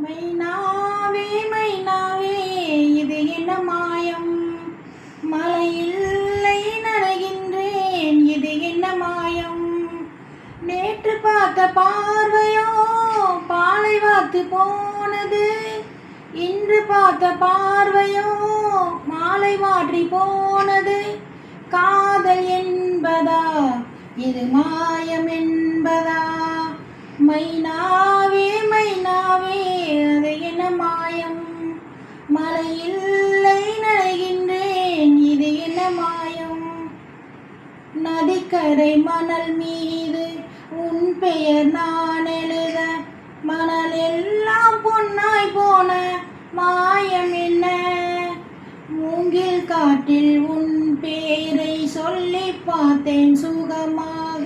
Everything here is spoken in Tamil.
மைனாவே மைனாவே இது என்ன மாயம், மலையில்லை நனைகின்றேன் இது என்ன மாயம். நேற்று பார்த்த பார்வையோ பாலை வாத்து போனது, இன்று பார்த்த பார்வையோ மாலை மாற்றி போனது. காதல் என்பதா இது மாயம் என்பதா, மைனாவே மைனாவே அது என்ன மாயம், மலையில்லை நனைகின்றேன் இது என்ன மாயம். நதிக்கரை மணல் மீது உன் பெயர் நான் எழுத, மணல் எல்லாம் பொன்னாய் போன மாயம் என்ன. மூங்கில் காட்டில் உன் பேரை சொல்லி பார்த்தேன் சுகமாக,